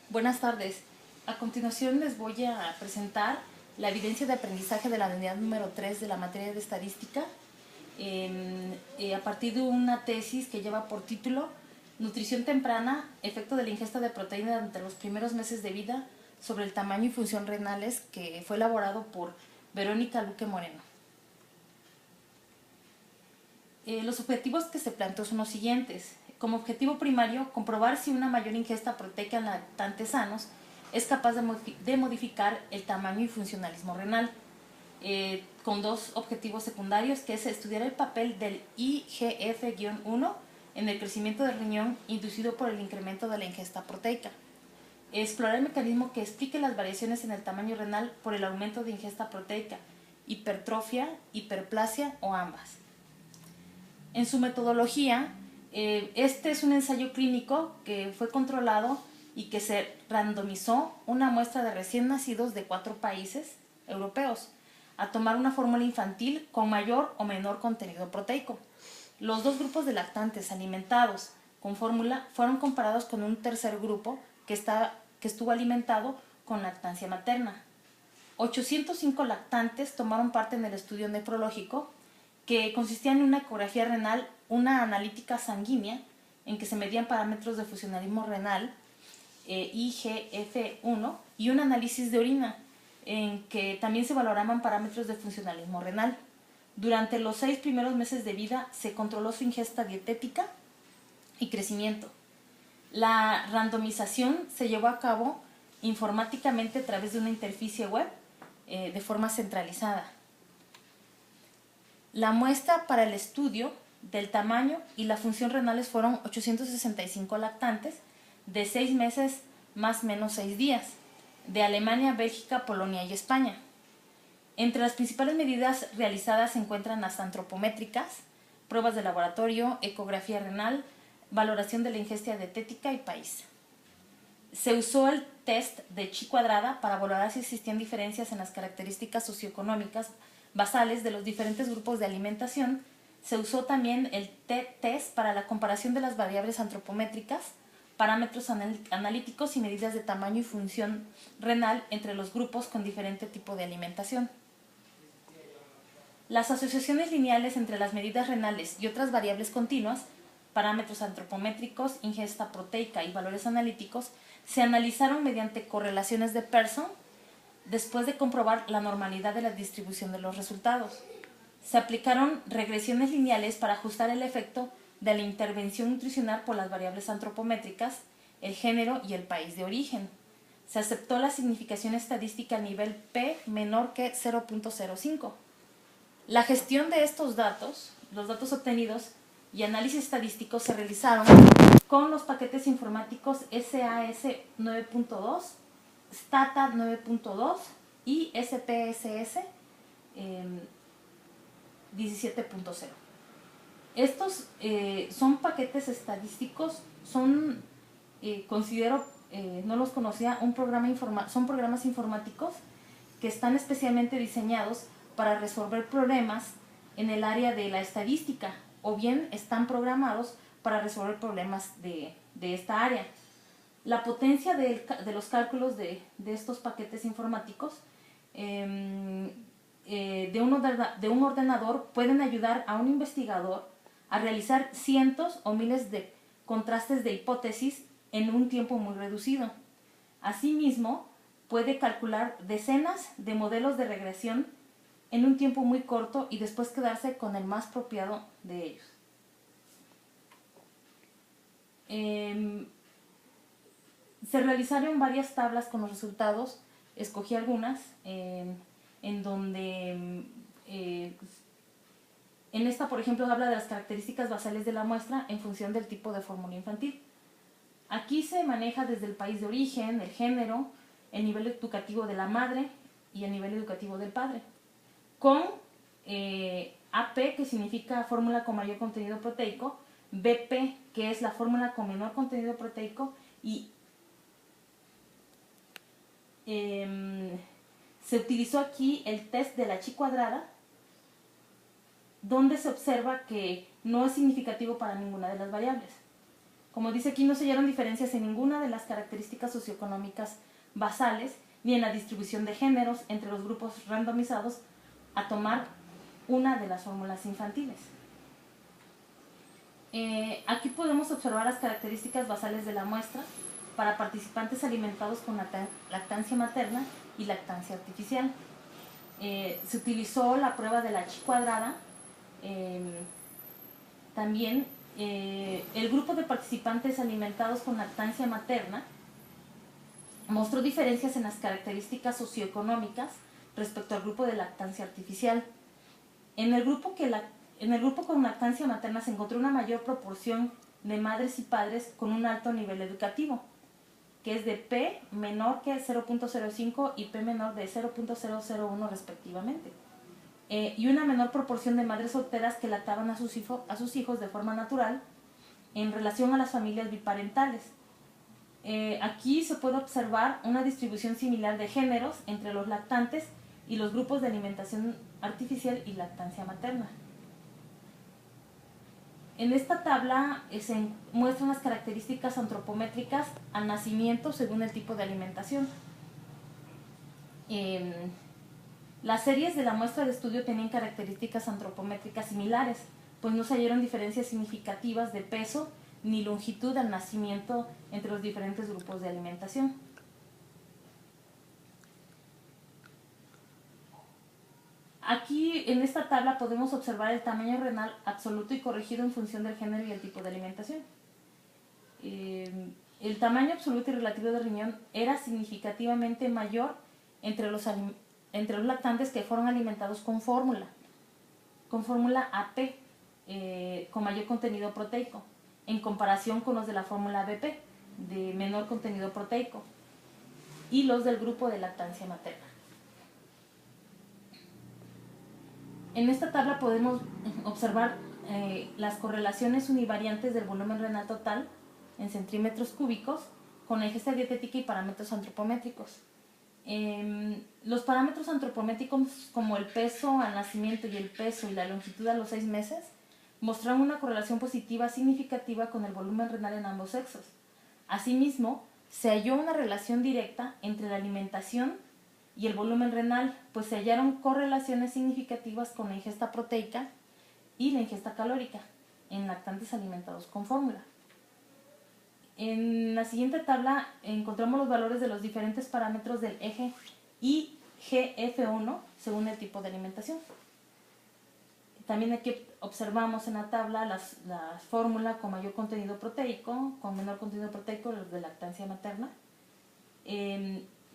Buenas tardes. A continuación les voy a presentar la evidencia de aprendizaje de la unidad número 3 de la materia de estadística a partir de una tesis que lleva por título Nutrición temprana, efecto de la ingesta de proteína durante los primeros meses de vida sobre el tamaño y función renales, que fue elaborado por Verónica Luque Moreno. Los objetivos que se planteó son los siguientes. Como objetivo primario, comprobar si una mayor ingesta proteica en lactantes sanos es capaz de modificar el tamaño y funcionalismo renal, con dos objetivos secundarios, que es estudiar el papel del IGF-1 en el crecimiento del riñón inducido por el incremento de la ingesta proteica, explorar el mecanismo que explique las variaciones en el tamaño renal por el aumento de ingesta proteica, hipertrofia, hiperplasia o ambas. En su metodología, este es un ensayo clínico que fue controlado y que se randomizó una muestra de recién nacidos de 4 países europeos a tomar una fórmula infantil con mayor o menor contenido proteico. Los dos grupos de lactantes alimentados con fórmula fueron comparados con un tercer grupo que estuvo alimentado con lactancia materna. 805 lactantes tomaron parte en el estudio nefrológico, que consistía en una ecografía renal, una analítica sanguínea en que se medían parámetros de funcionalismo renal, IGF-1, y un análisis de orina en que también se valoraban parámetros de funcionalismo renal. Durante los 6 primeros meses de vida se controló su ingesta dietética y crecimiento. La randomización se llevó a cabo informáticamente a través de una interfaz web de forma centralizada. La muestra para el estudio del tamaño y la función renales fueron 865 lactantes de 6 meses más o menos 6 días, de Alemania, Bélgica, Polonia y España. Entre las principales medidas realizadas se encuentran las antropométricas, pruebas de laboratorio, ecografía renal, valoración de la ingesta dietética y país. Se usó el test de Chi cuadrada para valorar si existían diferencias en las características socioeconómicas basales de los diferentes grupos de alimentación. Se usó también el t-test para la comparación de las variables antropométricas, parámetros analíticos y medidas de tamaño y función renal entre los grupos con diferente tipo de alimentación. Las asociaciones lineales entre las medidas renales y otras variables continuas, parámetros antropométricos, ingesta proteica y valores analíticos, se analizaron mediante correlaciones de Pearson después de comprobar la normalidad de la distribución de los resultados. Se aplicaron regresiones lineales para ajustar el efecto de la intervención nutricional por las variables antropométricas, el género y el país de origen. Se aceptó la significación estadística a nivel P menor que 0.05. La gestión de estos datos, los datos obtenidos y análisis estadísticos se realizaron con los paquetes informáticos SAS 9.2, Stata 9.2 y SPSS 17.0. Estos son paquetes estadísticos, considero, no los conocía, son programas informáticos que están especialmente diseñados para resolver problemas en el área de la estadística, o bien están programados para resolver problemas de esta área. La potencia de los cálculos de estos paquetes informáticos de un ordenador pueden ayudar a un investigador a realizar cientos o miles de contrastes de hipótesis en un tiempo muy reducido. Asimismo, puede calcular decenas de modelos de regresión en un tiempo muy corto y después quedarse con el más apropiado de ellos. Se realizaron varias tablas con los resultados, escogí algunas, en donde en esta, por ejemplo, habla de las características basales de la muestra en función del tipo de fórmula infantil. Aquí se maneja desde el país de origen, el género, el nivel educativo de la madre y el nivel educativo del padre, con AP, que significa fórmula con mayor contenido proteico, BP, que es la fórmula con menor contenido proteico, y se utilizó aquí el test de la Chi cuadrada, donde se observa que no es significativo para ninguna de las variables. Como dice aquí, no se hallaron diferencias en ninguna de las características socioeconómicas basales ni en la distribución de géneros entre los grupos randomizados a tomar una de las fórmulas infantiles. Aquí podemos observar las características basales de la muestra para participantes alimentados con lactancia materna y lactancia artificial. Se utilizó la prueba de la Chi cuadrada. También el grupo de participantes alimentados con lactancia materna mostró diferencias en las características socioeconómicas respecto al grupo de lactancia artificial. En el grupo con lactancia materna se encontró una mayor proporción de madres y padres con un alto nivel educativo, que es de P menor que 0.05 y P menor de 0.001 respectivamente. Y una menor proporción de madres solteras que lactaban a sus hijos de forma natural en relación a las familias biparentales. Aquí se puede observar una distribución similar de géneros entre los lactantes y los grupos de alimentación artificial y lactancia materna. En esta tabla se muestran las características antropométricas al nacimiento según el tipo de alimentación. Las series de la muestra de estudio tenían características antropométricas similares, pues no se hallaron diferencias significativas de peso ni longitud al nacimiento entre los diferentes grupos de alimentación. Aquí en esta tabla podemos observar el tamaño renal absoluto y corregido en función del género y el tipo de alimentación. El tamaño absoluto y relativo del riñón era significativamente mayor entre los lactantes que fueron alimentados con fórmula AP, con mayor contenido proteico, en comparación con los de la fórmula BP, de menor contenido proteico, y los del grupo de lactancia materna. En esta tabla podemos observar las correlaciones univariantes del volumen renal total en centímetros cúbicos con la ingesta dietética y parámetros antropométricos. Los parámetros antropométricos como el peso al nacimiento y el peso y la longitud a los 6 meses mostraron una correlación positiva significativa con el volumen renal en ambos sexos. Asimismo, se halló una relación directa entre la alimentación y el volumen renal, pues se hallaron correlaciones significativas con la ingesta proteica y la ingesta calórica en lactantes alimentados con fórmula. En la siguiente tabla encontramos los valores de los diferentes parámetros del eje IGF-1 según el tipo de alimentación. También aquí observamos en la tabla la fórmula con mayor contenido proteico, con menor contenido proteico, los de lactancia materna.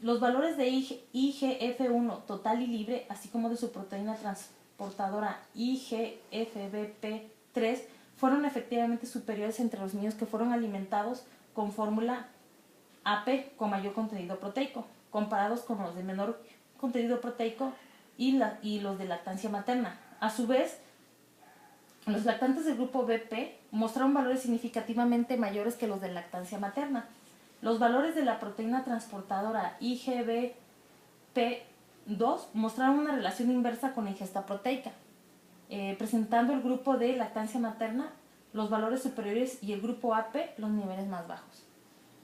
Los valores de IGF-1 total y libre, así como de su proteína transportadora IGFBP3, fueron efectivamente superiores entre los niños que fueron alimentados con fórmula AP con mayor contenido proteico, comparados con los de menor contenido proteico y los de lactancia materna. A su vez, los lactantes del grupo BP mostraron valores significativamente mayores que los de lactancia materna. Los valores de la proteína transportadora IGBP2 mostraron una relación inversa con la ingesta proteica, presentando el grupo de lactancia materna los valores superiores y el grupo AP los niveles más bajos.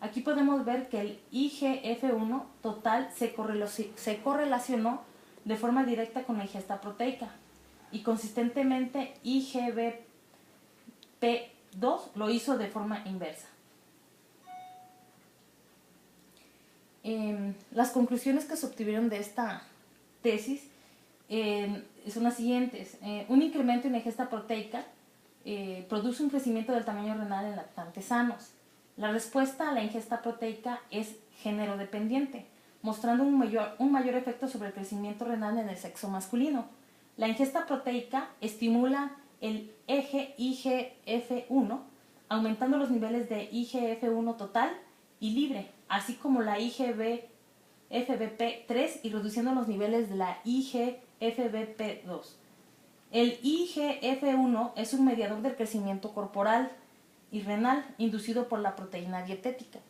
Aquí podemos ver que el IGF-1 total se correlacionó de forma directa con la ingesta proteica y consistentemente IGBP2 lo hizo de forma inversa. Las conclusiones que se obtuvieron de esta tesis son las siguientes. Un incremento en la ingesta proteica produce un crecimiento del tamaño renal en lactantes sanos. La respuesta a la ingesta proteica es género dependiente, mostrando un mayor efecto sobre el crecimiento renal en el sexo masculino. La ingesta proteica estimula el eje IGF-1, aumentando los niveles de IGF-1 total y libre, así como la IGFBP3 y reduciendo los niveles de la IGFBP2. El IGF-1 es un mediador del crecimiento corporal y renal inducido por la proteína dietética.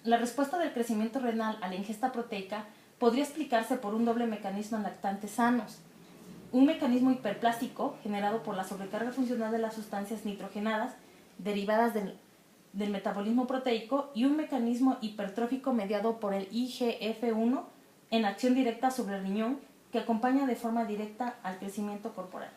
La respuesta del crecimiento renal a la ingesta proteica podría explicarse por un doble mecanismo en lactantes sanos. Un mecanismo hiperplástico generado por la sobrecarga funcional de las sustancias nitrogenadas derivadas del metabolismo proteico y un mecanismo hipertrófico mediado por el IGF-1 en acción directa sobre el riñón que acompaña de forma directa al crecimiento corporal.